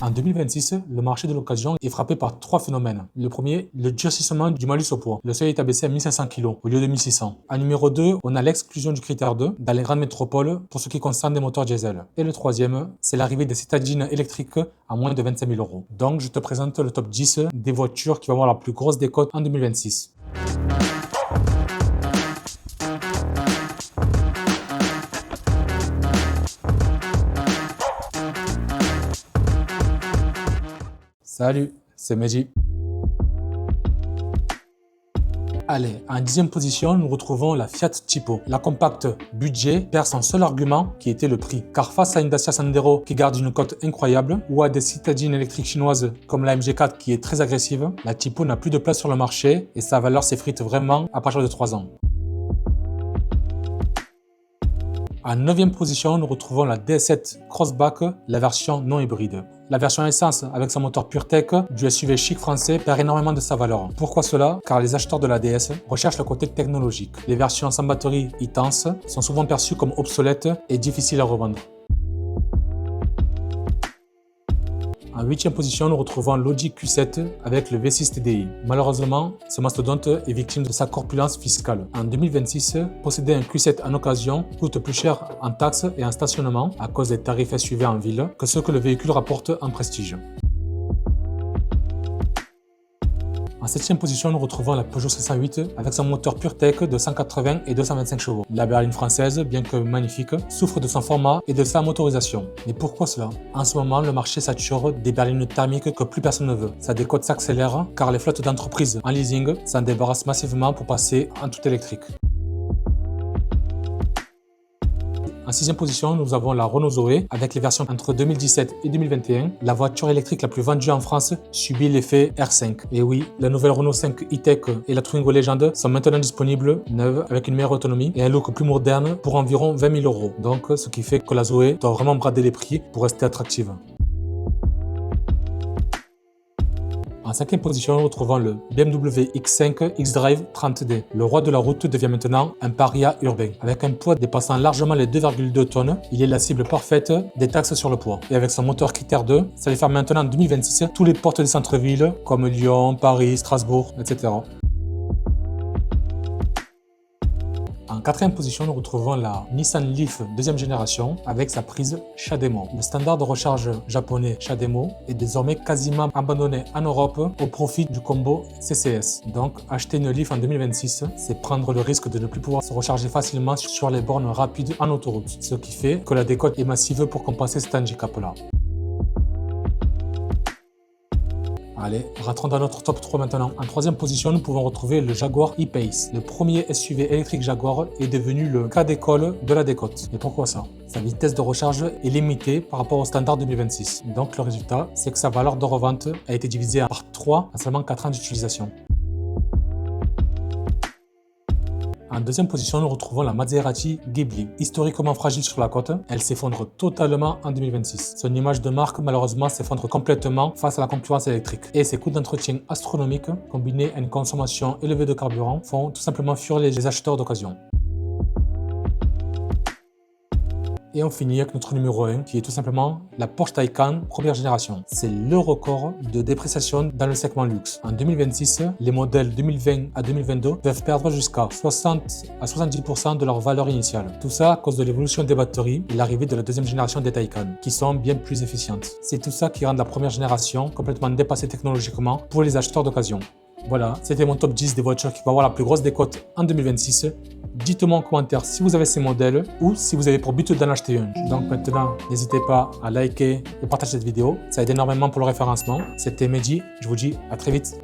En 2026, le marché de l'occasion est frappé par trois phénomènes. Le premier, le durcissement du malus au poids. Le seuil est abaissé à 1500 kg au lieu de 1600. En numéro 2, on a l'exclusion du critère 2 dans les grandes métropoles pour ce qui concerne les moteurs diesel. Et le troisième, c'est l'arrivée des citadines électriques à moins de 25 000 €. Donc, je te présente le top 10 des voitures qui vont avoir la plus grosse décote en 2026. Salut, c'est Mehdi. Allez, en 10e position, nous retrouvons la Fiat Tipo. La compacte budget perd son seul argument qui était le prix. Car face à une Dacia Sandero qui garde une cote incroyable ou à des citadines électriques chinoises comme la MG4 qui est très agressive, la Tipo n'a plus de place sur le marché et sa valeur s'effrite vraiment à partir de 3 ans. En 9e position, nous retrouvons la DS7 Crossback, la version non hybride. La version essence avec son moteur PureTech du SUV chic français perd énormément de sa valeur. Pourquoi cela? Car les acheteurs de la DS recherchent le côté technologique. Les versions sans batterie e-tense sont souvent perçues comme obsolètes et difficiles à revendre. En 8e position, nous retrouvons l'Audi Q7 avec le V6 TDI. Malheureusement, ce mastodonte est victime de sa corpulence fiscale. En 2026, posséder un Q7 en occasion coûte plus cher en taxes et en stationnement à cause des tarifs SUV en ville que ce que le véhicule rapporte en prestige. En 7e position, nous retrouvons la Peugeot 508 avec son moteur PureTech de 180 et 225 chevaux. La berline française, bien que magnifique, souffre de son format et de sa motorisation. Mais pourquoi cela? En ce moment, le marché sature des berlines thermiques que plus personne ne veut. Sa décote s'accélère car les flottes d'entreprises en leasing s'en débarrassent massivement pour passer en tout électrique. En 6e position, nous avons la Renault Zoé avec les versions entre 2017 et 2021. La voiture électrique la plus vendue en France subit l'effet R5. Et oui, la nouvelle Renault 5 e-Tech et la Twingo Legend sont maintenant disponibles, neuves, avec une meilleure autonomie et un look plus moderne pour environ 20 000 €. Donc, ce qui fait que la Zoé doit vraiment brader les prix pour rester attractive. En 5e position, nous retrouvons le BMW X5 xDrive 30D. Le roi de la route devient maintenant un paria urbain. Avec un poids dépassant largement les 2,2 tonnes, il est la cible parfaite des taxes sur le poids. Et avec son moteur critère 2, ça lui fait maintenant en 2026 tous les portes des centres-villes comme Lyon, Paris, Strasbourg, etc. En 4e position, nous retrouvons la Nissan Leaf 2e génération avec sa prise CHAdeMO. Le standard de recharge japonais CHAdeMO est désormais quasiment abandonné en Europe au profit du combo CCS. Donc, acheter une Leaf en 2026, c'est prendre le risque de ne plus pouvoir se recharger facilement sur les bornes rapides en autoroute. Ce qui fait que la décote est massive pour compenser cet handicap-là. Allez, rentrons dans notre top 3 maintenant. En 3e position, nous pouvons retrouver le Jaguar E-Pace. Le premier SUV électrique Jaguar est devenu le cas d'école de la décote. Et pourquoi ça? Sa vitesse de recharge est limitée par rapport au standard 2026. Donc le résultat, c'est que sa valeur de revente a été divisée par 3 en seulement 4 ans d'utilisation. En 2e position, nous retrouvons la Maserati Ghibli. Historiquement fragile sur la côte, elle s'effondre totalement en 2026. Son image de marque, malheureusement, s'effondre complètement face à la concurrence électrique. Et ses coûts d'entretien astronomiques, combinés à une consommation élevée de carburant, font tout simplement fuir les acheteurs d'occasion. Et on finit avec notre numéro 1 qui est tout simplement la Porsche Taycan première génération. C'est le record de dépréciation dans le segment luxe. En 2026, les modèles 2020 à 2022 peuvent perdre jusqu'à 60 à 70% de leur valeur initiale. Tout ça à cause de l'évolution des batteries et l'arrivée de la 2e génération des Taycan qui sont bien plus efficientes. C'est tout ça qui rend la première génération complètement dépassée technologiquement pour les acheteurs d'occasion. Voilà, c'était mon top 10 des voitures qui vont avoir la plus grosse décote en 2026. Dites-moi en commentaire si vous avez ces modèles ou si vous avez pour but d'en acheter un. Donc maintenant, n'hésitez pas à liker et partager cette vidéo. Ça aide énormément pour le référencement. C'était Mehdi, je vous dis à très vite.